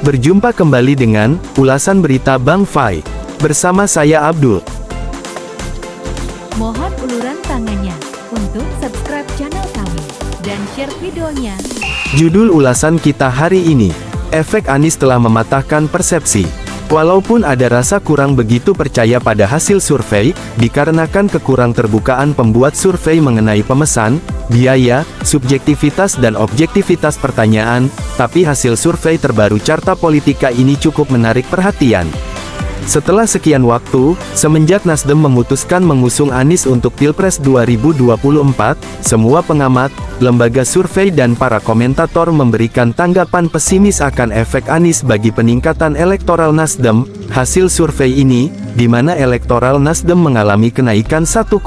Berjumpa kembali dengan ulasan berita Bang Fai. Bersama saya Abdul. Mohon uluran tangannya untuk subscribe channel kami dan share videonya. Judul ulasan kita hari ini, efek Anies telah mematahkan persepsi. Walaupun ada rasa kurang begitu percaya pada hasil survei, dikarenakan kekurang terbukaan pembuat survei mengenai pemesan, biaya, subjektivitas dan objektivitas pertanyaan, tapi hasil survei terbaru Carta Politika ini cukup menarik perhatian. Setelah sekian waktu, semenjak Nasdem memutuskan mengusung Anies untuk Pilpres 2024, semua pengamat, lembaga survei dan para komentator memberikan tanggapan pesimis akan efek Anies bagi peningkatan elektoral Nasdem. Hasil survei ini, di mana elektoral Nasdem mengalami kenaikan 1,2%,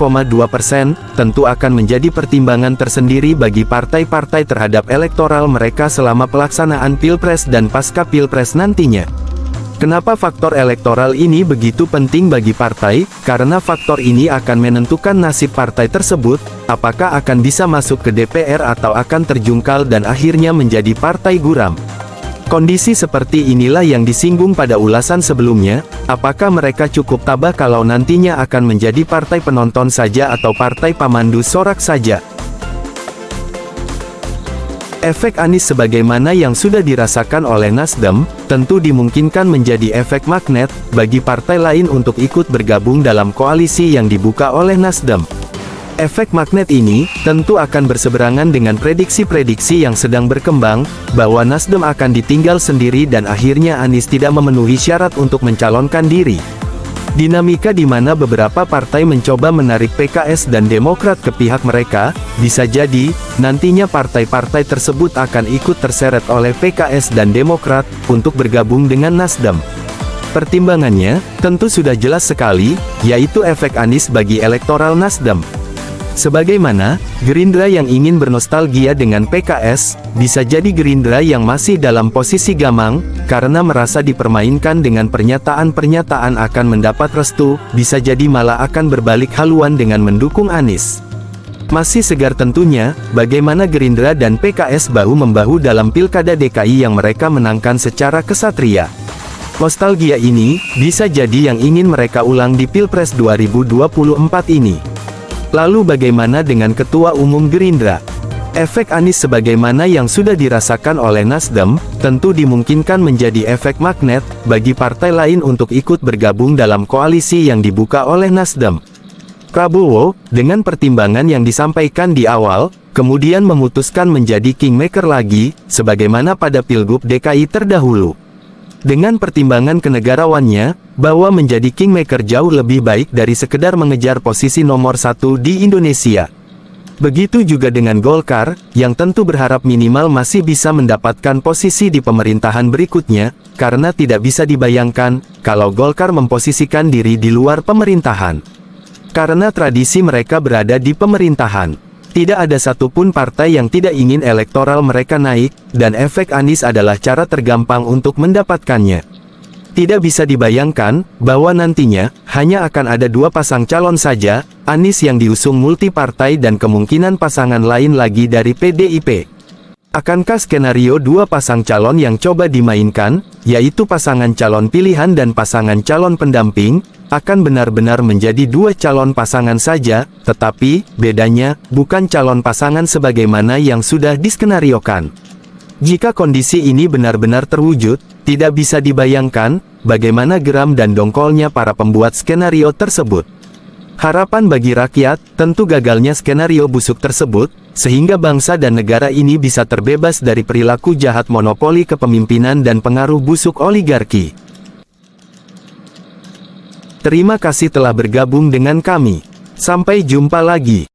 tentu akan menjadi pertimbangan tersendiri bagi partai-partai terhadap elektoral mereka selama pelaksanaan Pilpres dan pasca Pilpres nantinya. Kenapa faktor elektoral ini begitu penting bagi partai? Karena faktor ini akan menentukan nasib partai tersebut, apakah akan bisa masuk ke DPR atau akan terjungkal dan akhirnya menjadi partai buram. Kondisi seperti inilah yang disinggung pada ulasan sebelumnya, apakah mereka cukup tabah kalau nantinya akan menjadi partai penonton saja atau partai pamandu sorak saja. Efek Anies sebagaimana yang sudah dirasakan oleh Nasdem, tentu dimungkinkan menjadi efek magnet bagi partai lain untuk ikut bergabung dalam koalisi yang dibuka oleh Nasdem. Efek magnet ini tentu akan berseberangan dengan prediksi-prediksi yang sedang berkembang, bahwa Nasdem akan ditinggal sendiri dan akhirnya Anies tidak memenuhi syarat untuk mencalonkan diri. Dinamika di mana beberapa partai mencoba menarik PKS dan Demokrat ke pihak mereka, bisa jadi, nantinya partai-partai tersebut akan ikut terseret oleh PKS dan Demokrat, untuk bergabung dengan Nasdem. Pertimbangannya, tentu sudah jelas sekali, yaitu efek Anies bagi elektoral Nasdem. Sebagaimana, Gerindra yang ingin bernostalgia dengan PKS, bisa jadi Gerindra yang masih dalam posisi gamang, karena merasa dipermainkan dengan pernyataan-pernyataan akan mendapat restu, bisa jadi malah akan berbalik haluan dengan mendukung Anies. Masih segar tentunya, bagaimana Gerindra dan PKS bahu-membahu dalam Pilkada DKI yang mereka menangkan secara kesatria. Nostalgia ini, bisa jadi yang ingin mereka ulang di Pilpres 2024 ini. Lalu bagaimana dengan Ketua Umum Gerindra? Efek Anies sebagaimana yang sudah dirasakan oleh Nasdem, tentu dimungkinkan menjadi efek magnet bagi partai lain untuk ikut bergabung dalam koalisi yang dibuka oleh Nasdem. Prabowo, dengan pertimbangan yang disampaikan di awal, kemudian memutuskan menjadi kingmaker lagi, sebagaimana pada Pilgub DKI terdahulu. Dengan pertimbangan kenegarawannya, bahwa menjadi kingmaker jauh lebih baik dari sekedar mengejar posisi nomor 1 di Indonesia. Begitu juga dengan Golkar, yang tentu berharap minimal masih bisa mendapatkan posisi di pemerintahan berikutnya, karena tidak bisa dibayangkan, kalau Golkar memposisikan diri di luar pemerintahan. Karena tradisi mereka berada di pemerintahan. Tidak ada satupun partai yang tidak ingin elektoral mereka naik, dan efek Anies adalah cara tergampang untuk mendapatkannya. Tidak bisa dibayangkan, bahwa nantinya, hanya akan ada dua pasang calon saja, Anies yang diusung multipartai dan kemungkinan pasangan lain lagi dari PDIP. Akankah skenario dua pasang calon yang coba dimainkan, yaitu pasangan calon pilihan dan pasangan calon pendamping, akan benar-benar menjadi dua calon pasangan saja, tetapi, bedanya, bukan calon pasangan sebagaimana yang sudah diskenariokan. Jika kondisi ini benar-benar terwujud, tidak bisa dibayangkan, bagaimana geram dan dongkolnya para pembuat skenario tersebut. Harapan bagi rakyat, tentu gagalnya skenario busuk tersebut, sehingga bangsa dan negara ini bisa terbebas dari perilaku jahat monopoli kepemimpinan dan pengaruh busuk oligarki. Terima kasih telah bergabung dengan kami. Sampai jumpa lagi.